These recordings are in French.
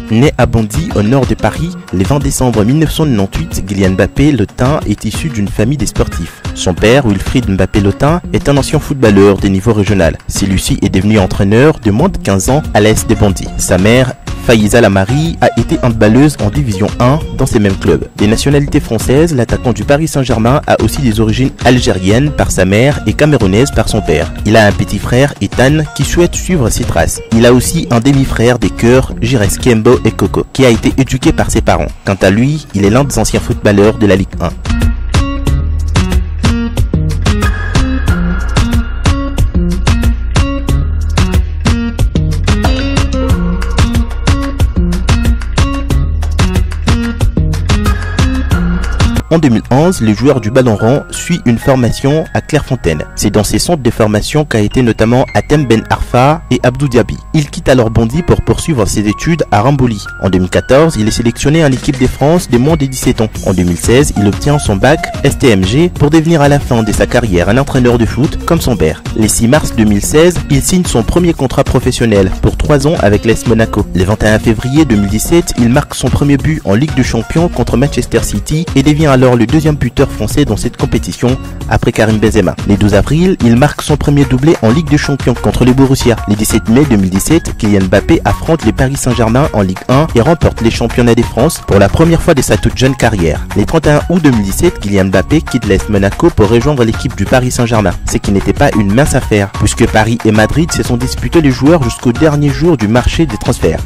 Né à Bondy, au nord de Paris, le 20 décembre 1998, Kylian Mbappé Lotin est issu d'une famille de sportifs. Son père, Wilfried Mbappé Lotin, est un ancien footballeur de niveau régional. Celui-ci est devenu entraîneur de moins de 15 ans à l'AS de Bondy. Sa mère, Faiza Lamari, a été handballeuse en division 1 dans ces mêmes clubs. Des nationalités françaises, l'attaquant du Paris Saint-Germain a aussi des origines algériennes par sa mère et camerounaise par son père. Il a un petit frère, Ethan, qui souhaite suivre ses traces. Il a aussi un demi-frère des cœurs, Jires Kembo et Coco, qui a été éduqué par ses parents. Quant à lui, il est l'un des anciens footballeurs de la Ligue 1. En 2011, le joueur du ballon rond suit une formation à Clairefontaine. C'est dans ces centres de formation qu'a été notamment Hatem Ben Arfa et Abdou Diaby. Il quitte alors Bondy pour poursuivre ses études à Rambouillet. En 2014, il est sélectionné en équipe de France des moins de 17 ans. En 2016, il obtient son bac STMG pour devenir à la fin de sa carrière un entraîneur de foot comme son père. Le 6 mars 2016, il signe son premier contrat professionnel pour 3 ans avec l'AS Monaco. Le 21 février 2017, il marque son premier but en Ligue des Champions contre Manchester City et devient alors le deuxième buteur français dans cette compétition après Karim Benzema. Le 12 avril, il marque son premier doublé en Ligue des Champions contre le Borussia. Le 17 mai 2017, Kylian Mbappé affronte le Paris Saint-Germain en Ligue 1 et remporte les championnats de France pour la première fois de sa toute jeune carrière. Le 31 août 2017, Kylian Mbappé quitte l'AS Monaco pour rejoindre l'équipe du Paris Saint-Germain, ce qui n'était pas une mince affaire puisque Paris et Madrid se sont disputés les joueurs jusqu'au dernier jour du marché des transferts.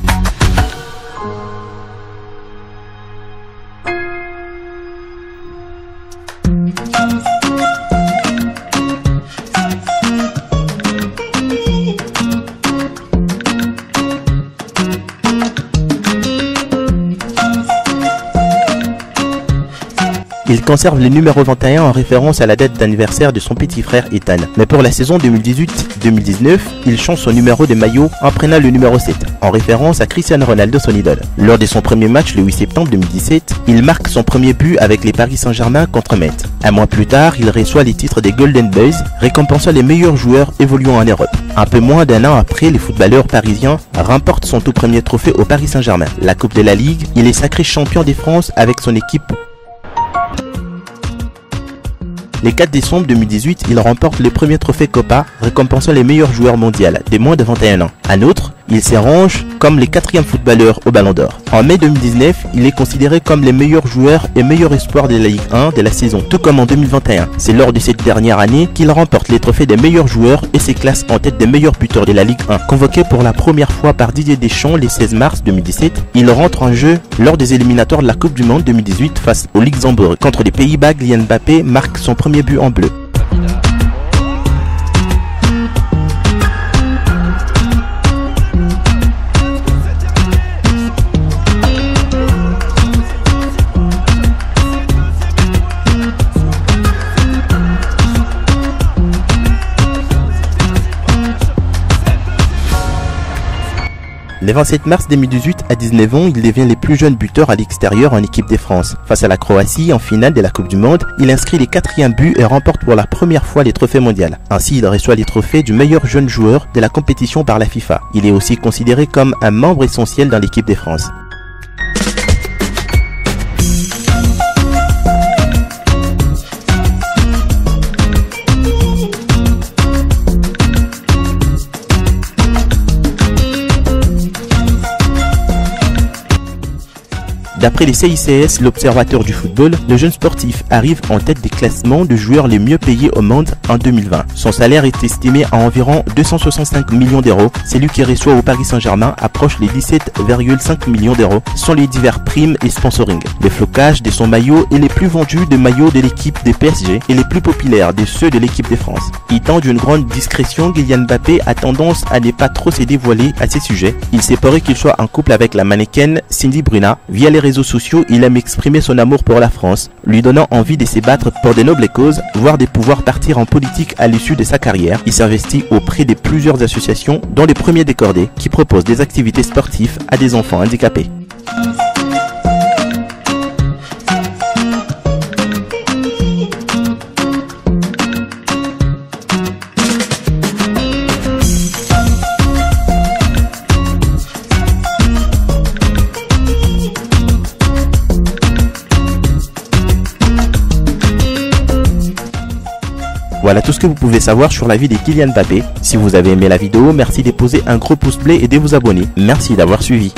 Il conserve le numéro 21 en référence à la date d'anniversaire de son petit frère Ethan. Mais pour la saison 2018-2019, il change son numéro de maillot en prenant le numéro 7, en référence à Cristiano Ronaldo, son idole. Lors de son premier match le 8 septembre 2017, il marque son premier but avec les Paris Saint-Germain contre Metz. Un mois plus tard, il reçoit les titres des Golden Boys, récompensant les meilleurs joueurs évoluant en Europe. Un peu moins d'un an après, les footballeurs parisiens remportent son tout premier trophée au Paris Saint-Germain, la Coupe de la Ligue. Il est sacré champion de France avec son équipe. Le 4 décembre 2018, il remporte le premier trophée Copa, récompensant les meilleurs joueurs mondiaux des moins de 21 ans. En outre, il se range comme le 4e footballeur au Ballon d'Or. En mai 2019, il est considéré comme les meilleurs joueurs et meilleur espoir de la Ligue 1 de la saison, tout comme en 2021. C'est lors de cette dernière année qu'il remporte les trophées des meilleurs joueurs et se classe en tête des meilleurs buteurs de la Ligue 1. Convoqué pour la première fois par Didier Deschamps le 16 mars 2017, il rentre en jeu lors des éliminatoires de la Coupe du Monde 2018 face au Luxembourg. Contre les Pays-Bas, Kylian Mbappé marque son premier but en bleu. Le 27 mars 2018, à 19 ans, il devient le plus jeune buteur à l'extérieur en équipe de France. Face à la Croatie, en finale de la Coupe du Monde, il inscrit les 4e buts et remporte pour la première fois les trophées mondiaux. Ainsi, il reçoit les trophées du meilleur jeune joueur de la compétition par la FIFA. Il est aussi considéré comme un membre essentiel dans l'équipe de France. D'après les CICS, l'Observateur du football, le jeune sportif arrive en tête des classements de joueurs les mieux payés au monde en 2020. Son salaire est estimé à environ 265 millions d'euros. Celui qui reçoit au Paris Saint-Germain approche les 17,5 millions d'euros, sans les divers primes et sponsoring. Le flocage de son maillot est les plus vendus des maillots de l'équipe des PSG et les plus populaires de ceux de l'équipe de France. Étant d'une grande discrétion, Kylian Mbappé a tendance à ne pas trop se dévoiler à ces sujets. Il s'est qu'il soit en couple avec la mannequin Cindy Bruna. Via les réseaux sociaux, il aime exprimer son amour pour la France, lui donnant envie de se battre pour de nobles causes, voire de pouvoir partir en politique à l'issue de sa carrière. Il s'investit auprès de plusieurs associations, dont les Premiers Décordés, qui proposent des activités sportives à des enfants handicapés. Voilà tout ce que vous pouvez savoir sur la vie de Kylian Mbappé. Si vous avez aimé la vidéo, merci de poser un gros pouce bleu et de vous abonner. Merci d'avoir suivi.